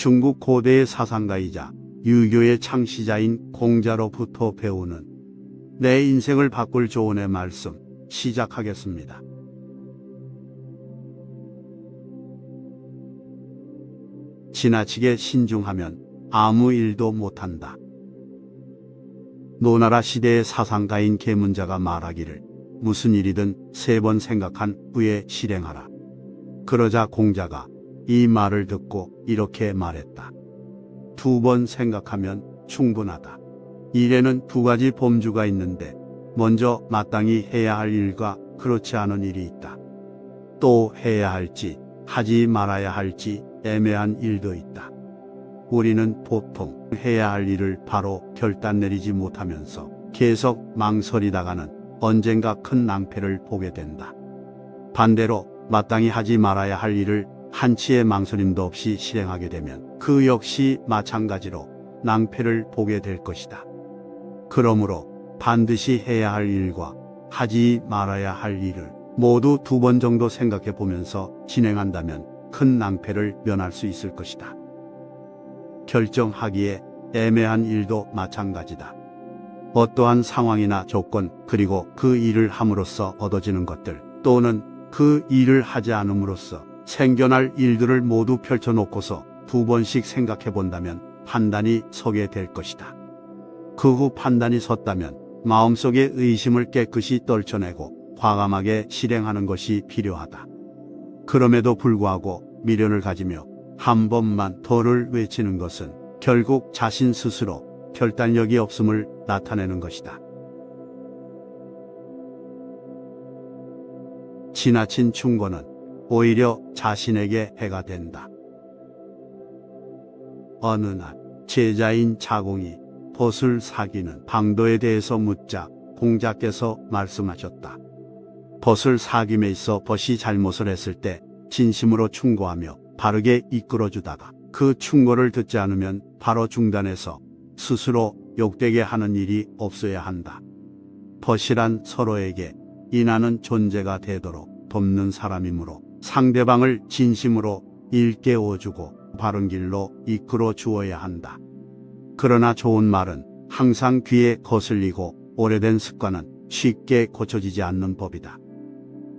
중국 고대의 사상가이자 유교의 창시자인 공자로부터 배우는 내 인생을 바꿀 조언의 말씀 시작하겠습니다. 지나치게 신중하면 아무 일도 못한다. 노나라 시대의 사상가인 계문자가 말하기를 무슨 일이든 3번 생각한 후에 실행하라. 그러자 공자가 이 말을 듣고 이렇게 말했다. 2번 생각하면 충분하다. 일에는 2가지 범주가 있는데 먼저 마땅히 해야 할 일과 그렇지 않은 일이 있다. 또 해야 할지 하지 말아야 할지 애매한 일도 있다. 우리는 보통 해야 할 일을 바로 결단 내리지 못하면서 계속 망설이다가는 언젠가 큰 낭패를 보게 된다. 반대로 마땅히 하지 말아야 할 일을 한치의 망설임도 없이 실행하게 되면 그 역시 마찬가지로 낭패를 보게 될 것이다. 그러므로 반드시 해야 할 일과 하지 말아야 할 일을 모두 2번 정도 생각해 보면서 진행한다면 큰 낭패를 면할 수 있을 것이다. 결정하기에 애매한 일도 마찬가지다. 어떠한 상황이나 조건 그리고 그 일을 함으로써 얻어지는 것들 또는 그 일을 하지 않음으로써 생겨날 일들을 모두 펼쳐놓고서 2번씩 생각해 본다면 판단이 서게 될 것이다. 그 후 판단이 섰다면 마음속의 의심을 깨끗이 떨쳐내고 과감하게 실행하는 것이 필요하다. 그럼에도 불구하고 미련을 가지며 한 번만 더를 외치는 것은 결국 자신 스스로 결단력이 없음을 나타내는 것이다. 지나친 충고는 오히려 자신에게 해가 된다. 어느 날 제자인 자공이 벗을 사기는 방도에 대해서 묻자 공자께서 말씀하셨다. 벗을 사김에 있어 벗이 잘못을 했을 때 진심으로 충고하며 바르게 이끌어주다가 그 충고를 듣지 않으면 바로 중단해서 스스로 욕되게 하는 일이 없어야 한다. 벗이란 서로에게 인하는 존재가 되도록 돕는 사람이므로 상대방을 진심으로 일깨워주고 바른 길로 이끌어 주어야 한다. 그러나 좋은 말은 항상 귀에 거슬리고 오래된 습관은 쉽게 고쳐지지 않는 법이다.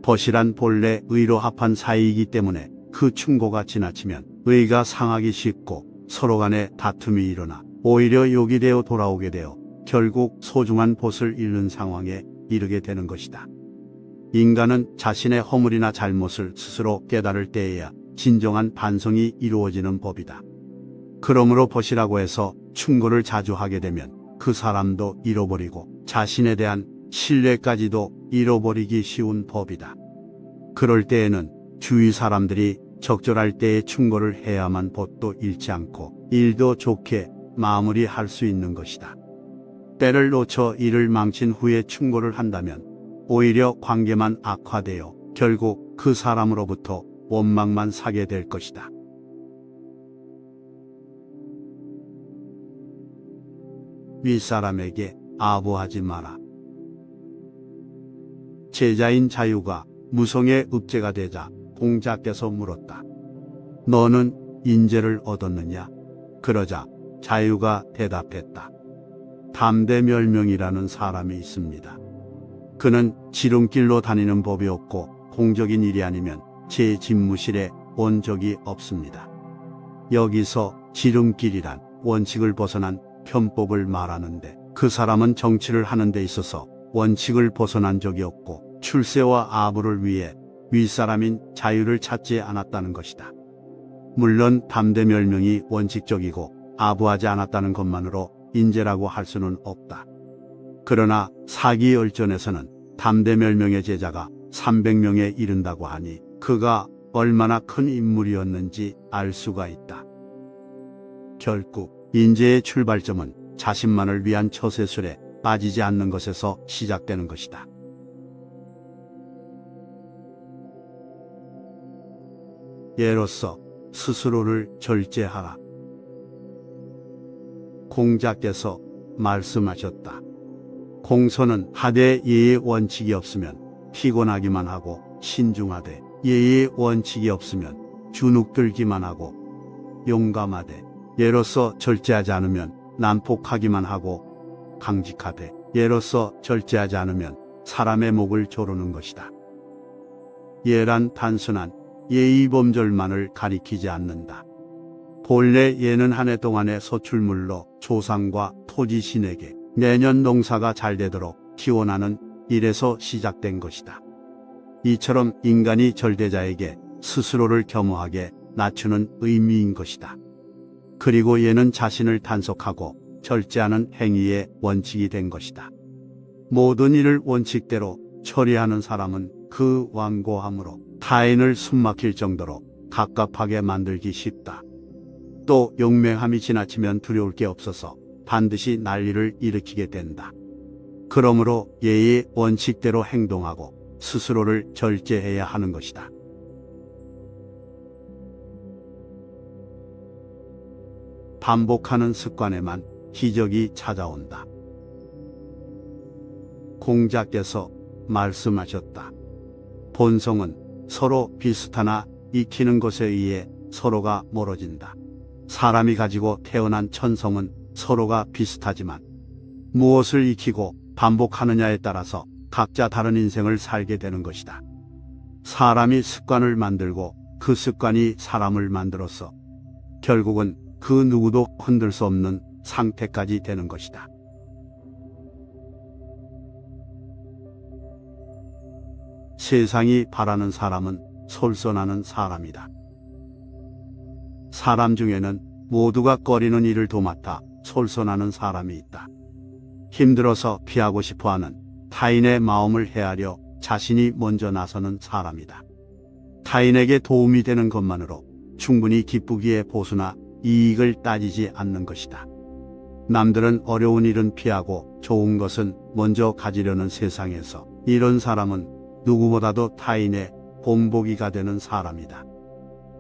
벗이란 본래 의로 합한 사이이기 때문에 그 충고가 지나치면 의가 상하기 쉽고 서로 간에 다툼이 일어나 오히려 욕이 되어 돌아오게 되어 결국 소중한 벗을 잃는 상황에 이르게 되는 것이다. 인간은 자신의 허물이나 잘못을 스스로 깨달을 때에야 진정한 반성이 이루어지는 법이다. 그러므로 벗이라고 해서 충고를 자주 하게 되면 그 사람도 잃어버리고 자신에 대한 신뢰까지도 잃어버리기 쉬운 법이다. 그럴 때에는 주위 사람들이 적절할 때에 충고를 해야만 벗도 잃지 않고 일도 좋게 마무리할 수 있는 것이다. 때를 놓쳐 일을 망친 후에 충고를 한다면 오히려 관계만 악화되어 결국 그 사람으로부터 원망만 사게 될 것이다. 윗사람에게 아부하지 마라. 제자인 자유가 무성의 읍제가 되자 공자께서 물었다. 너는 인재를 얻었느냐? 그러자 자유가 대답했다. 담대멸명이라는 사람이 있습니다. 그는 지름길로 다니는 법이 없고 공적인 일이 아니면 제 집무실에 온 적이 없습니다. 여기서 지름길이란 원칙을 벗어난 편법을 말하는데 그 사람은 정치를 하는 데 있어서 원칙을 벗어난 적이 없고 출세와 아부를 위해 윗사람인 자유를 찾지 않았다는 것이다. 물론 담대멸명이 원칙적이고 아부하지 않았다는 것만으로 인재라고 할 수는 없다. 그러나 사기열전에서는 담대멸명의 제자가 300명에 이른다고 하니 그가 얼마나 큰 인물이었는지 알 수가 있다. 결국 인재의 출발점은 자신만을 위한 처세술에 빠지지 않는 것에서 시작되는 것이다. 예로서 스스로를 절제하라. 공자께서 말씀하셨다. 공서는 하되 예의 원칙이 없으면 피곤하기만 하고 신중하되 예의 원칙이 없으면 주눅들기만 하고 용감하되 예로서 절제하지 않으면 난폭하기만 하고 강직하되 예로서 절제하지 않으면 사람의 목을 조르는 것이다. 예란 단순한 예의범절만을 가리키지 않는다. 본래 예는 한 해 동안의 소출물로 조상과 토지신에게 내년 농사가 잘 되도록 기원하는 일에서 시작된 것이다. 이처럼 인간이 절대자에게 스스로를 겸허하게 낮추는 의미인 것이다. 그리고 예는 자신을 단속하고 절제하는 행위의 원칙이 된 것이다. 모든 일을 원칙대로 처리하는 사람은 그 완고함으로 타인을 숨막힐 정도로 갑갑하게 만들기 쉽다. 또 용맹함이 지나치면 두려울 게 없어서 반드시 난리를 일으키게 된다. 그러므로 예의 원칙대로 행동하고 스스로를 절제해야 하는 것이다. 반복하는 습관에만 기적이 찾아온다. 공자께서 말씀하셨다. 본성은 서로 비슷하나 익히는 것에 의해 서로가 멀어진다. 사람이 가지고 태어난 천성은 서로가 비슷하지만 무엇을 익히고 반복하느냐에 따라서 각자 다른 인생을 살게 되는 것이다. 사람이 습관을 만들고 그 습관이 사람을 만들어서 결국은 그 누구도 흔들 수 없는 상태까지 되는 것이다. 세상이 바라는 사람은 솔선하는 사람이다. 사람 중에는 모두가 꺼리는 일을 도맡아 솔선하는 사람이 있다. 힘들어서 피하고 싶어하는 타인의 마음을 헤아려 자신이 먼저 나서는 사람이다. 타인에게 도움이 되는 것만으로 충분히 기쁘기에 보수나 이익을 따지지 않는 것이다. 남들은 어려운 일은 피하고 좋은 것은 먼저 가지려는 세상에서 이런 사람은 누구보다도 타인의 본보기가 되는 사람이다.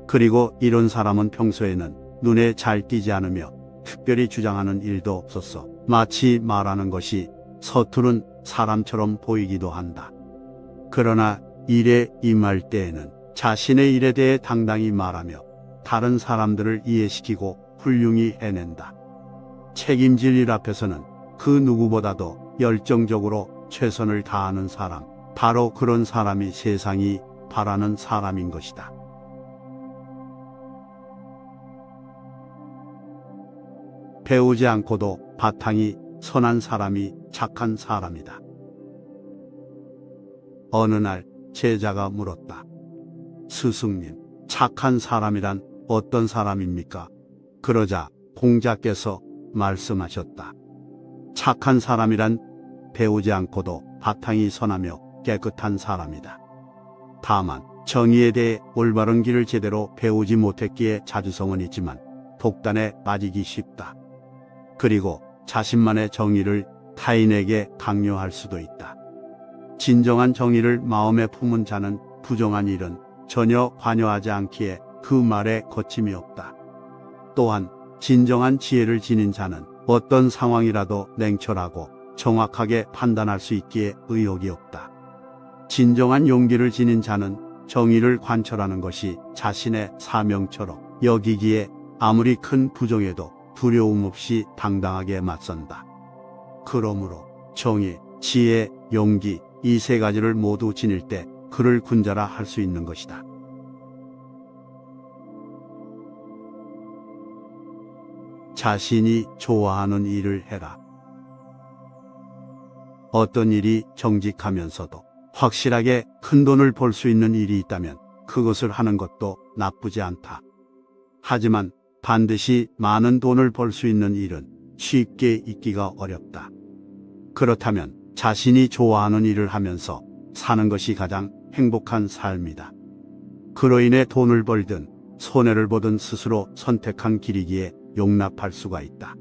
그리고 이런 사람은 평소에는 눈에 잘 띄지 않으며 특별히 주장하는 일도 없었어 마치 말하는 것이 서투른 사람처럼 보이기도 한다. 그러나 일에 임할 때에는 자신의 일에 대해 당당히 말하며 다른 사람들을 이해시키고 훌륭히 해낸다. 책임질 일 앞에서는 그 누구보다도 열정적으로 최선을 다하는 사람, 바로 그런 사람이 세상이 바라는 사람인 것이다. 배우지 않고도 바탕이 선한 사람이 착한 사람이다. 어느 날 제자가 물었다. 스승님, 착한 사람이란 어떤 사람입니까? 그러자 공자께서 말씀하셨다. 착한 사람이란 배우지 않고도 바탕이 선하며 깨끗한 사람이다. 다만 정의에 대해 올바른 길을 제대로 배우지 못했기에 자주성은 있지만 독단에 빠지기 쉽다. 그리고 자신만의 정의를 타인에게 강요할 수도 있다. 진정한 정의를 마음에 품은 자는 부정한 일은 전혀 관여하지 않기에 그 말에 거침이 없다. 또한 진정한 지혜를 지닌 자는 어떤 상황이라도 냉철하고 정확하게 판단할 수 있기에 의욕이 없다. 진정한 용기를 지닌 자는 정의를 관철하는 것이 자신의 사명처럼 여기기에 아무리 큰 부정에도 두려움 없이 당당하게 맞선다. 그러므로 정의, 지혜, 용기 이 세 가지를 모두 지닐 때 그를 군자라 할 수 있는 것이다. 자신이 좋아하는 일을 해라. 어떤 일이 정직하면서도 확실하게 큰 돈을 벌 수 있는 일이 있다면 그것을 하는 것도 나쁘지 않다. 하지만 반드시 많은 돈을 벌 수 있는 일은 쉽게 있기가 어렵다. 그렇다면 자신이 좋아하는 일을 하면서 사는 것이 가장 행복한 삶이다. 그로 인해 돈을 벌든 손해를 보든 스스로 선택한 길이기에 용납할 수가 있다.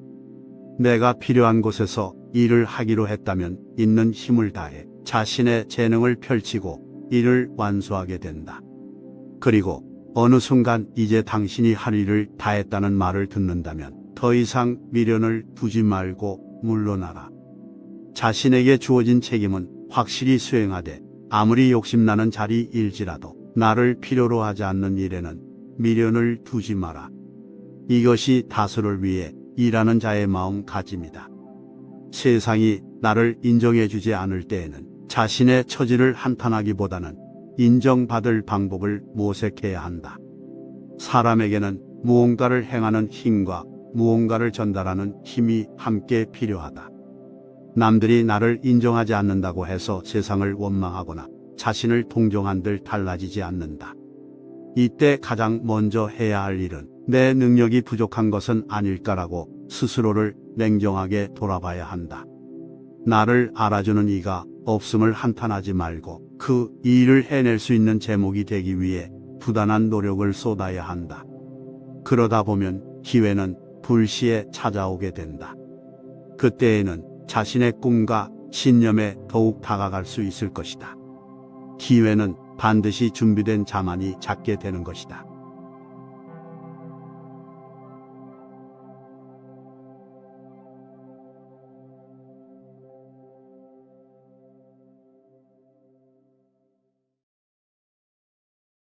내가 필요한 곳에서 일을 하기로 했다면 있는 힘을 다해 자신의 재능을 펼치고 일을 완수하게 된다. 그리고 어느 순간 이제 당신이 할 일을 다 했다는 말을 듣는다면 더 이상 미련을 두지 말고 물러나라. 자신에게 주어진 책임은 확실히 수행하되 아무리 욕심나는 자리일지라도 나를 필요로 하지 않는 일에는 미련을 두지 마라. 이것이 다수를 위해 일하는 자의 마음가짐이다. 세상이 나를 인정해주지 않을 때에는 자신의 처지를 한탄하기보다는 인정받을 방법을 모색해야 한다. 사람에게는 무언가를 행하는 힘과 무언가를 전달하는 힘이 함께 필요하다. 남들이 나를 인정하지 않는다고 해서 세상을 원망하거나 자신을 동정한들 달라지지 않는다. 이때 가장 먼저 해야 할 일은 내 능력이 부족한 것은 아닐까라고 스스로를 냉정하게 돌아봐야 한다. 나를 알아주는 이가 없음을 한탄하지 말고 그 일을 해낼 수 있는 제목이 되기 위해 부단한 노력을 쏟아야 한다. 그러다 보면 기회는 불시에 찾아오게 된다. 그때에는 자신의 꿈과 신념에 더욱 다가갈 수 있을 것이다. 기회는 반드시 준비된 자만이 잡게 되는 것이다.